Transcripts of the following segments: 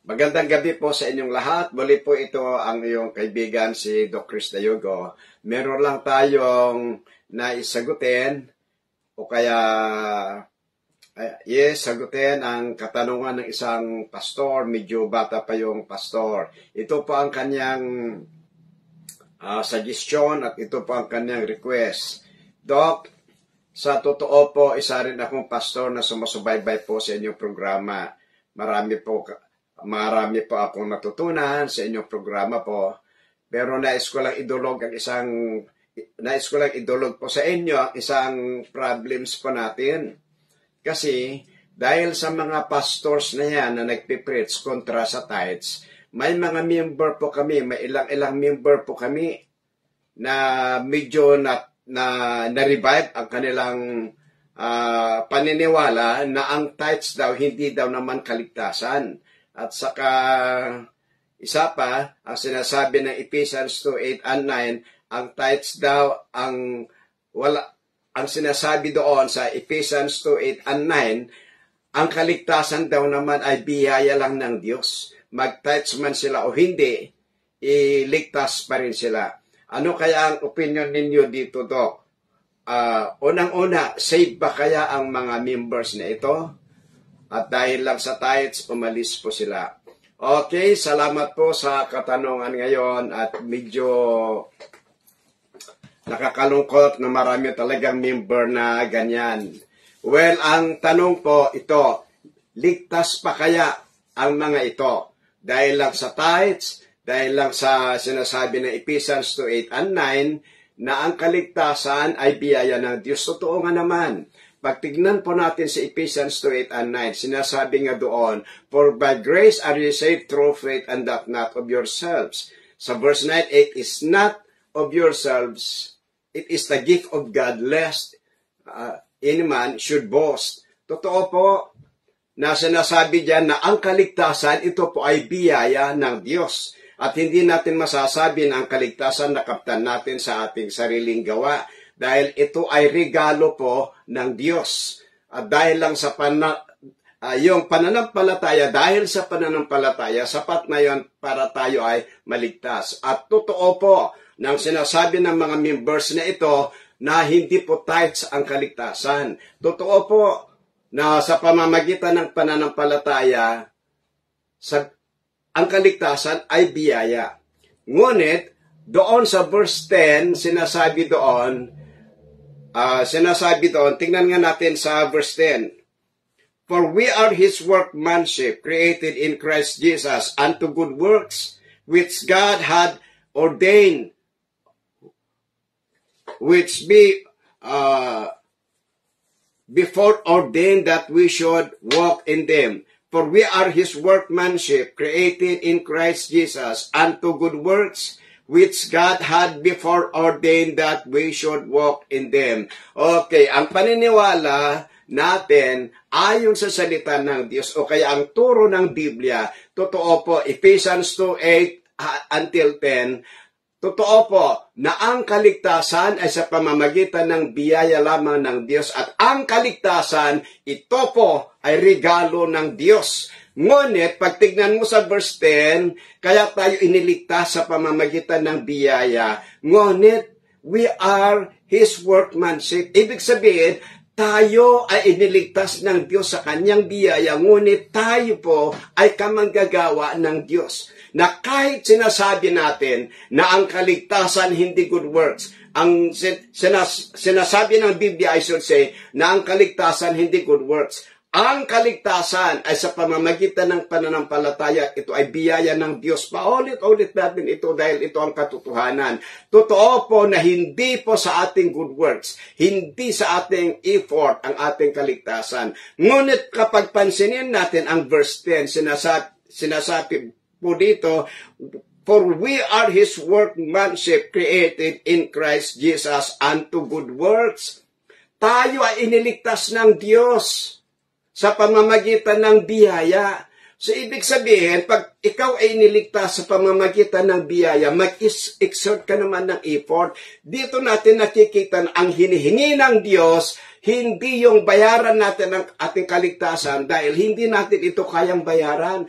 Magandang gabi po sa inyong lahat. Muli po ito ang iyong kaibigan si Doc Chris Dayogo. Meron lang tayong naisagutin o kaya sagutin ang katanungan ng isang pastor. Medyo bata pa yung pastor. Ito po ang kanyang suggestion at ito po ang kanyang request. Doc, sa totoo po, isa rin akong pastor na sumusubaybay po sa inyong programa. Marami po akong natutunan sa inyong programa po. Pero nais ko lang idulog po sa inyo ang isang problems po natin. Kasi dahil sa mga pastors na yan na nagpipreach kontra sa tithes, may mga member po kami, may ilang member po kami na medyo na-revive ang kanilang paniniwala na ang tithes daw hindi daw naman kaligtasan. At saka, isa pa, ang sinasabi ng Ephesians 2:8 and 9, ang tithes daw, ang sinasabi doon sa Ephesians 2:8 and 9, ang kaligtasan daw naman ay biyaya lang ng Diyos. Mag-tithes man sila o hindi, iligtas pa rin sila. Ano kaya ang opinion ninyo dito, Doc? Unang-una, save ba kaya ang mga members na ito? At dahil lang sa tithes, umalis po sila. Okay, salamat po sa katanungan ngayon at medyo nakakalungkot na marami talagang member na ganyan. Well, ang tanong po ito, ligtas pa kaya ang mga ito? Dahil lang sa tithes, dahil lang sa sinasabi ng Ephesians 2:8 and 9, na ang kaligtasan ay biyaya ng Diyos. Totoo nga naman. Pag tignan po natin si Ephesians 2:8 and 9, sinasabi nga doon, for by grace are you saved through faith and that not of yourselves. Sa verse 9, it is not of yourselves, it is the gift of God, lest any man should boast. Totoo po na sinasabi diyan na ang kaligtasan, ito po ay biyaya ng Diyos. At hindi natin masasabi na ang kaligtasan nakaptan natin sa ating sariling gawa. Dahil ito ay regalo po ng Diyos. At dahil lang sa yung pananampalataya, dahil sa pananampalataya, sapat na yon para tayo ay maligtas. At totoo po, nang sinasabi ng mga members na ito, na hindi po tithes ang kaligtasan. Totoo po, na sa pamamagitan ng pananampalataya, ang kaligtasan ay biyaya. Ngunit, doon sa verse 10, sinasabi doon, tingnan nga natin sa verse 10. For we are His workmanship, created in Christ Jesus, unto good works, which God had ordained, which before ordained that we should walk in them. For we are His workmanship, created in Christ Jesus, unto good works, which God had before ordained that we should walk in them. Okay, ang paniniwala natin ayon sa salita ng Diyos o kaya ang turo ng Biblia, totoo po, Ephesians 2:8 until 10, totoo po na ang kaligtasan ay sa pamamagitan ng biyaya lamang ng Diyos at ang kaligtasan, ito po ay regalo ng Diyos. Ngunit, pag tignan mo sa verse 10, kaya tayo iniligtas sa pamamagitan ng biyaya. Ngunit, we are His workmanship. Ibig sabihin, tayo ay iniligtas ng Diyos sa kanyang biyaya. Ngunit tayo po ay kamanggagawa ng Diyos. Na kahit sinasabi natin na ang kaligtasan hindi good works, ang sinasabi ng Biblia, I should say, na ang kaligtasan hindi good works. Ang kaligtasan ay sa pamamagitan ng pananampalataya. Ito ay biyaya ng Diyos. Paulit-ulit natin ito dahil ito ang katotohanan. Totoo po na hindi po sa ating good works, hindi sa ating effort ang ating kaligtasan. Ngunit kapag pansinin natin ang verse 10, sinasabi po dito, for we are His workmanship created in Christ Jesus unto good works. Tayo ay iniligtas ng Diyos sa pamamagitan ng biyaya. So, ibig sabihin, pag ikaw ay iniligtas sa pamamagitan ng biyaya, mag-exert ka naman ng effort. Dito natin nakikita na ang hinihingi ng Diyos, hindi yung bayaran natin ang ating kaligtasan dahil hindi natin ito kayang bayaran.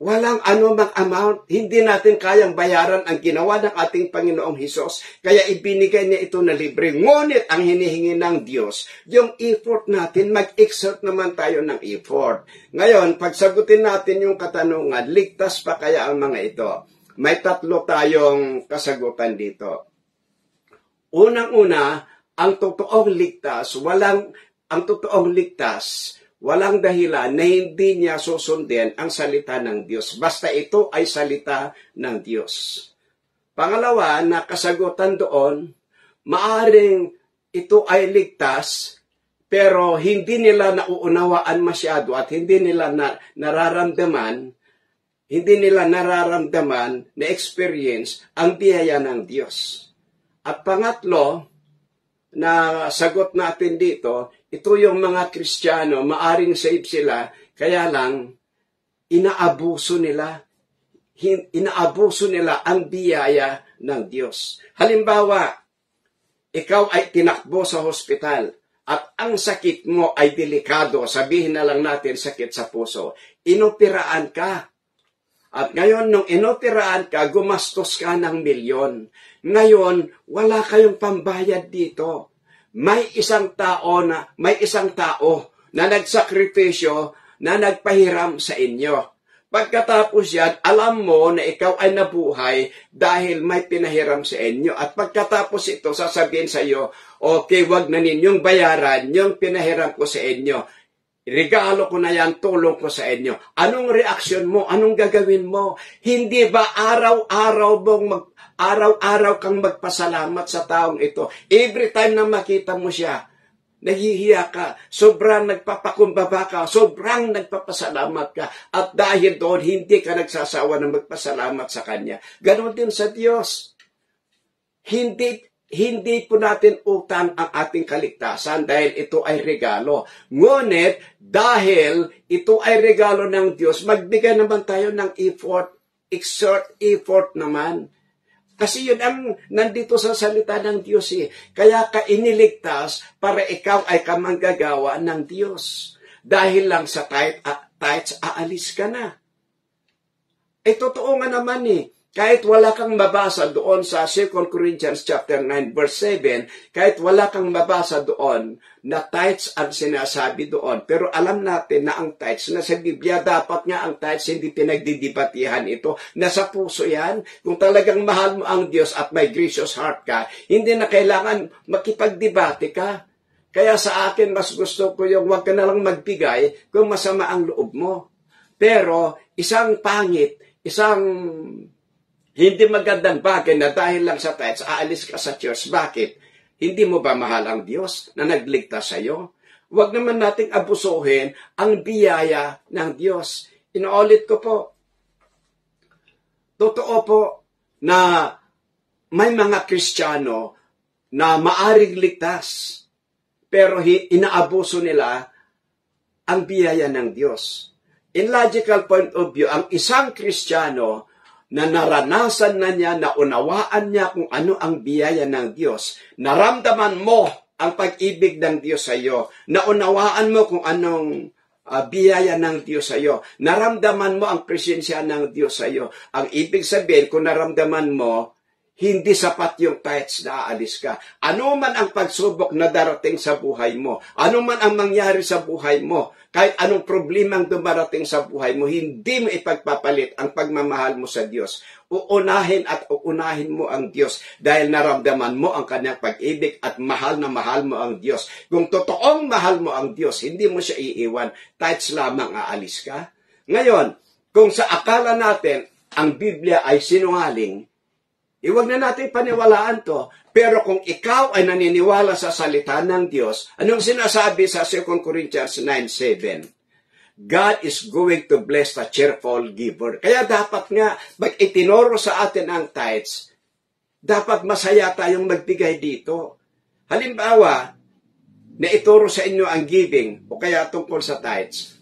Walang anumang amount. Hindi natin kayang bayaran ang ginawa ng ating Panginoong Hesus. Kaya ibinigay niya ito na libre. Ngunit ang hinihingi ng Diyos, yung effort natin, mag-exert naman tayo ng effort. Ngayon, pagsagutin natin yung katanungan, ligtas pa kaya ang mga ito? May 3 tayong kasagutan dito. Unang-una, ang totoong ligtas, walang dahilan na hindi niya susundin ang salita ng Diyos. Basta ito ay salita ng Diyos. Pangalawa, na kasagutan doon, maaring ito ay ligtas, pero hindi nila nauunawaan masyado at hindi nila nararamdaman na experience ang biyaya ng Diyos. At pangatlo, na sagot natin dito, ito yung mga Kristiyano, maaring save sila, kaya lang, inaabuso nila ang biyaya ng Diyos. Halimbawa, ikaw ay tinakbo sa hospital, at ang sakit mo ay delikado, sabihin na lang natin sakit sa puso, inopiraan ka. At ngayon, nung inopiraan ka, gumastos ka ng 1,000,000. Ngayon, wala kayong pambayad dito. May isang tao na nagsakripisyo na nagpahiram sa inyo. Pagkatapos yan, alam mo na ikaw ay nabuhay dahil may pinahiram sa inyo. At pagkatapos ito, sasabihin sa iyo, okay, wag na ninyong bayaran yung pinahiram ko sa inyo. Regalo ko na yan, tulong ko sa inyo. Anong reaksyon mo? Anong gagawin mo? Hindi ba araw-araw kang magpasalamat sa taong ito? Every time na makita mo siya, nahihiya ka, sobrang nagpapakumbaba ka, sobrang nagpapasalamat ka, at dahil doon, hindi ka nagsasawa na magpasalamat sa Kanya. Ganon din sa Diyos. Hindi po natin utang ang ating kaligtasan dahil ito ay regalo. Ngunit, dahil ito ay regalo ng Diyos, magbigay naman tayo ng exert effort naman. Kasi yun ang nandito sa salita ng Diyos eh. Kaya ka iniligtas para ikaw ay kamanggagawa ng Diyos. Dahil lang sa tithes, aalis ka na. Totoo nga naman eh. Kahit wala kang mabasa doon sa 2 Corinthians chapter 9 verse 7, kahit wala kang mabasa doon na tithes ang sinasabi doon. Pero alam natin na ang tithes, na sa Biblia, dapat nga ang tithes hindi pinagdidibatihan ito. Nasa puso yan. Kung talagang mahal mo ang Diyos at may gracious heart ka, hindi na kailangan makipagdebate ka. Kaya sa akin, mas gusto ko yung wag ka na lang magbigay kung masama ang loob mo. Pero isang hindi magandang bagay na dahil lang sa tithes, aalis ka sa church. Bakit? Hindi mo ba mahal ang Diyos na nagligtas sa iyo? Huwag naman nating abusuhin ang biyaya ng Diyos. Inuulit ko po, totoo po na may mga Kristiyano na maaring ligtas, pero inaabuso nila ang biyaya ng Diyos. In logical point of view, ang isang Kristiyano na naranasan na niya, naunawaan niya kung ano ang biyaya ng Diyos. Naramdaman mo ang pag-ibig ng Diyos sa iyo. Naunawaan mo kung anong biyaya ng Diyos sa iyo. Naramdaman mo ang presensya ng Diyos sa iyo. Ang ibig sabihin, kung naramdaman mo, hindi sapat yung tithes na aalis ka. Ano man ang pagsubok na darating sa buhay mo, ano man ang mangyari sa buhay mo, kahit anong problema ang dumarating sa buhay mo, hindi mo ipagpapalit ang pagmamahal mo sa Diyos. Uunahin mo ang Diyos dahil naramdaman mo ang Kanyang pag-ibig at mahal na mahal mo ang Diyos. Kung totoong mahal mo ang Diyos, hindi mo siya iiwan, tithes lamang aalis ka. Ngayon, kung sa akala natin ang Biblia ay sinungaling, huwag na natin paniwalaan to. Pero kung ikaw ay naniniwala sa salita ng Diyos, anong sinasabi sa 2 Corinthians 9:7? God is going to bless the cheerful giver. Kaya dapat nga, pag itinuro sa atin ang tithes, dapat masaya tayong magbigay dito. Halimbawa, na ituro sa inyo ang giving o kaya tungkol sa tithes.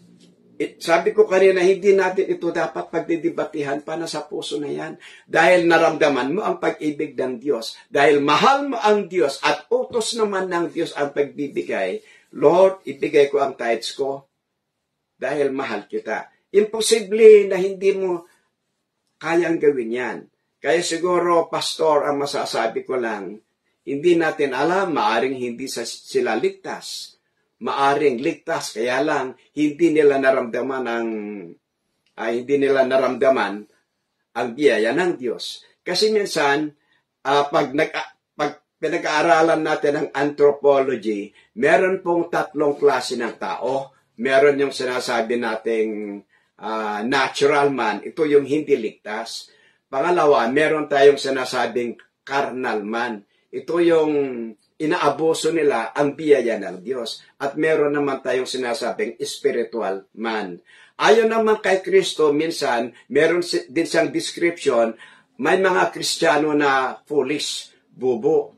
Sabi ko kanina, hindi natin ito dapat pagdidibatihan pa na sa puso na yan. Dahil naramdaman mo ang pag-ibig ng Diyos. Dahil mahal mo ang Diyos at utos naman ng Diyos ang pagbibigay. Lord, ibigay ko ang tithes ko dahil mahal kita. Imposible na hindi mo kayang gawin yan. Kaya siguro, pastor, ang masasabi ko lang, hindi natin alam, maaring hindi sila ligtas. Maaring ligtas, kaya lang, hindi nila naramdaman ang biyaya ng Diyos. Kasi minsan, pag pinag-aaralan natin ang anthropology, meron pong 3 klase ng tao. Meron yung sinasabi nating natural man, ito yung hindi ligtas. Pangalawa, meron tayong sinasabing carnal man. Ito yung inaabuso nila ang biyaya ng Diyos. At meron naman tayong sinasabing spiritual man. Ayon naman kay Kristo, minsan, meron din siyang description, may mga Kristiyano na foolish, bubo.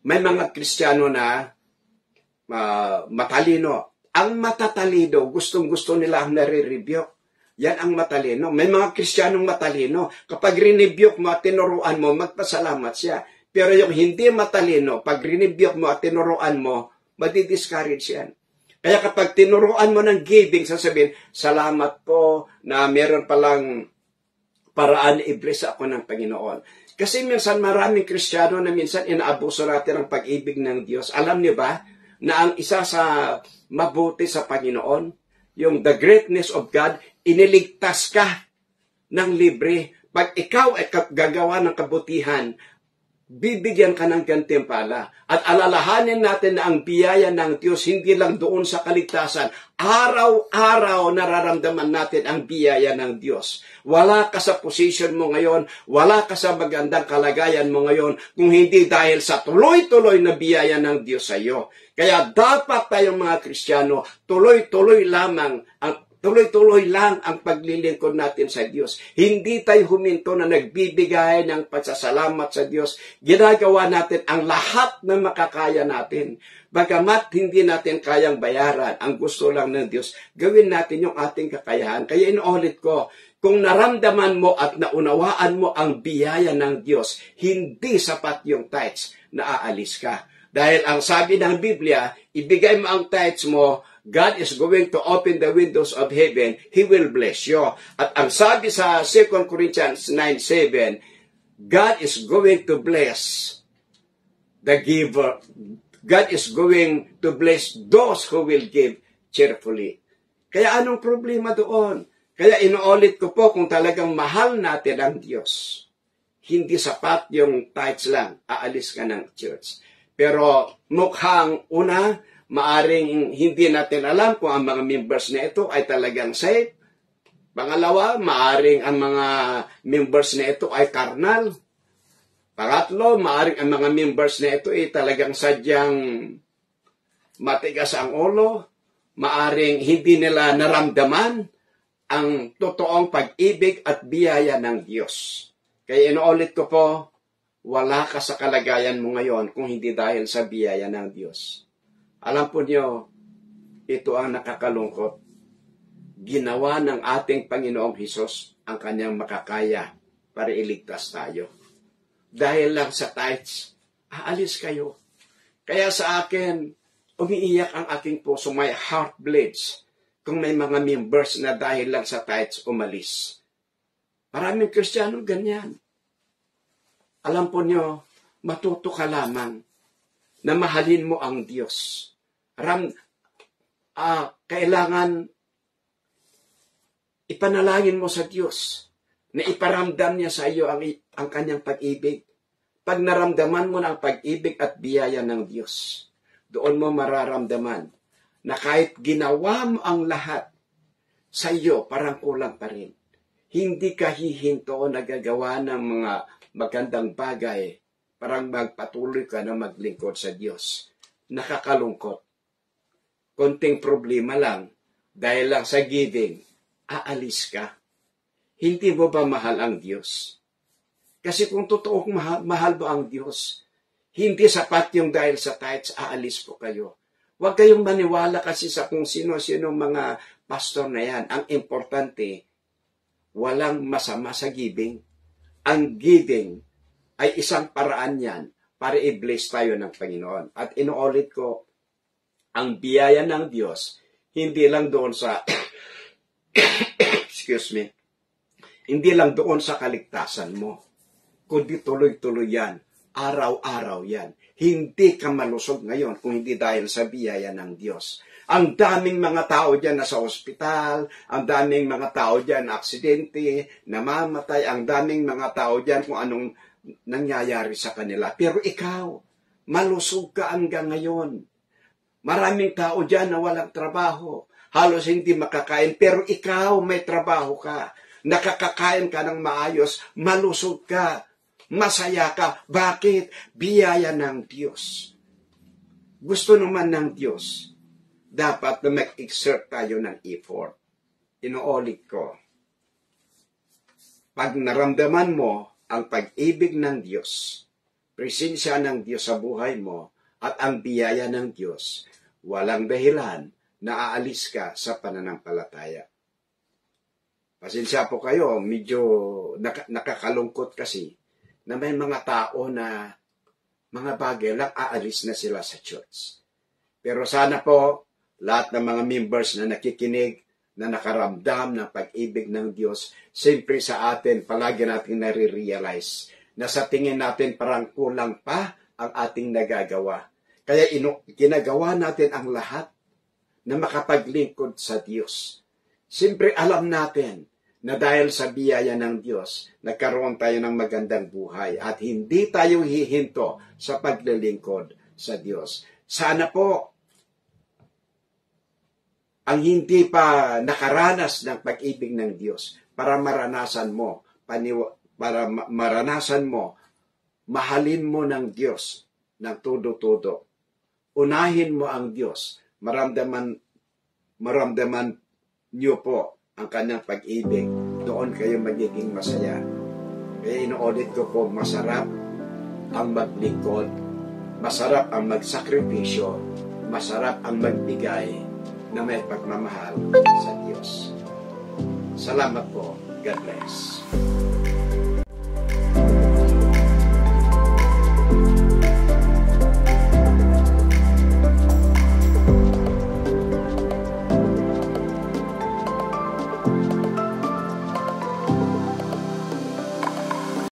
May mga Kristiyano na matalino. Ang matatalino, gustong-gusto nila ang nare-rebuke. Yan ang matalino. May mga Kristiyanong matalino. Kapag rinebuke mo at tinuruan mo, magpasalamat siya. Pero yung hindi matalino, pag rinebuke mo at tinuruan mo, madi-discourage yan. Kaya kapag tinuruan mo ng giving, sasabihin, salamat po na meron palang paraan i-bless ako ng Panginoon. Kasi minsan maraming Kristiyano na minsan inaabuso natin ang pag-ibig ng Diyos. Alam niyo ba na ang isa sa mabuti sa Panginoon, yung the greatness of God, iniligtas ka ng libre. Pag ikaw ay gagawa ng kabutihan, bibigyan ka ng gantimpala. At alalahanin natin na ang biyaya ng Diyos hindi lang doon sa kaligtasan. Araw-araw nararamdaman natin ang biyaya ng Diyos. Wala ka sa position mo ngayon, wala ka sa magandang kalagayan mo ngayon, kung hindi dahil sa tuloy-tuloy na biyaya ng Diyos sa iyo. Kaya dapat tayong mga Kristiyano, tuloy-tuloy lang ang paglilingkod natin sa Diyos. Hindi tayo huminto na nagbibigay ng pasasalamat sa Diyos. Ginagawa natin ang lahat na makakaya natin. Bagamat hindi natin kayang bayaran, ang gusto lang ng Diyos, gawin natin yung ating kakayahan. Kaya inuulit ko, kung naramdaman mo at naunawaan mo ang biyaya ng Diyos, hindi sapat yung tithes na aalis ka. Dahil ang sabi ng Biblia, ibigay mo ang tithes mo, God is going to open the windows of heaven. He will bless you. At ang sabi sa 2 Corinthians 9:7, God is going to bless the giver. God is going to bless those who will give cheerfully. Kaya anong problema doon? Kaya inuulit ko po, kung talagang mahal natin ang Diyos, hindi sapat yung tithes lang, aalis ka ng church. Pero mukhang una, maaring hindi natin alam kung ang mga members na ito ay talagang safe. Pangalawa, maaring ang mga members na ito ay carnal. Pangatlo, maaring ang mga members na ito ay talagang sadyang matigas ang ulo. Maaring hindi nila naramdaman ang totoong pag-ibig at biyaya ng Diyos. Kaya inuulit ko po, wala ka sa kalagayan mo ngayon kung hindi dahil sa biyaya ng Diyos. Alam po niyo, ito ang nakakalungkot. Ginawa ng ating Panginoong Hesus ang kanyang makakaya para iligtas tayo. Dahil lang sa tithes, aalis kayo. Kaya sa akin, umiiyak ang aking puso, my heart bleeds kung may mga members na dahil lang sa tithes umalis. Maraming Kristiyano ganyan. Alam po niyo, matuto ka lamang na mahalin mo ang Diyos. Kailangan ipanalangin mo sa Diyos na iparamdam niya sa iyo ang kanyang pag-ibig. Pag naramdaman mo na ang pag-ibig at biyaya ng Diyos, doon mo mararamdaman na kahit ginawa mo ang lahat, sa iyo parang kulang pa rin. Hindi ka hihinto na gagawa ng mga magandang bagay, parang magpatuloy ka na maglingkod sa Diyos. Nakakalungkot. Konting problema lang, dahil lang sa giving, aalis ka. Hindi mo ba mahal ang Diyos? Kasi kung totoong mahal mo ang Diyos, hindi sapat yung dahil sa tithes, aalis po kayo. Huwag kayong maniwala kasi sa kung sino-sino mga pastor na yan. Ang importante, walang masama sa giving. Ang giving ay isang paraan yan para i-bless tayo ng Panginoon. At inuulit ko, ang biyaya ng Diyos, hindi lang doon sa hindi lang doon sa kaligtasan mo, kundi tuloy-tuloy yan, araw-araw yan. Hindi ka malusog ngayon kung hindi dahil sa biyaya ng Diyos. Ang daming mga tao dyan nasa ospital, ang daming mga tao dyan aksidente, namamatay, ang daming mga tao dyan kung anong nangyayari sa kanila. Pero ikaw, malusog ka hanggang ngayon. Maraming tao dyan na walang trabaho, halos hindi makakain, pero ikaw may trabaho ka, nakakakain ka ng maayos, malusog ka, masaya ka. Bakit? Biyaya ng Diyos. Gusto naman ng Diyos, dapat na mag-exert tayo ng effort. Inuulit ko, pag naramdaman mo ang pag-ibig ng Diyos, presensya ng Diyos sa buhay mo, at ang biyaya ng Diyos, walang dahilan na aalis ka sa pananampalataya. Pasensya po kayo, medyo nakakalungkot kasi na may mga tao na mga bagay lang aalis na sila sa church. Pero sana po, lahat ng mga members na nakikinig, na nakaramdam ng pag-ibig ng Diyos, siyempre sa atin, palagi natin nare-realize na sa tingin natin parang kulang pa ang ating nagagawa. Kaya ginagawa natin ang lahat na makapaglingkod sa Diyos. Siyempre alam natin na dahil sa biyaya ng Diyos, nagkaroon tayo ng magandang buhay at hindi tayo hihinto sa paglilingkod sa Diyos. Sana po, ang hindi pa nakaranas ng pag-ibig ng Diyos para maranasan mo, mahalin mo ng Diyos ng todo-todo. Unahin mo ang Diyos, maramdaman niyo po ang kanyang pag-ibig, doon kayo magiging masaya. Kaya inuulit ko po, masarap ang maglingkod, masarap ang magsakripisyo, masarap ang magbigay na may pagmamahal sa Diyos. Salamat po. God bless.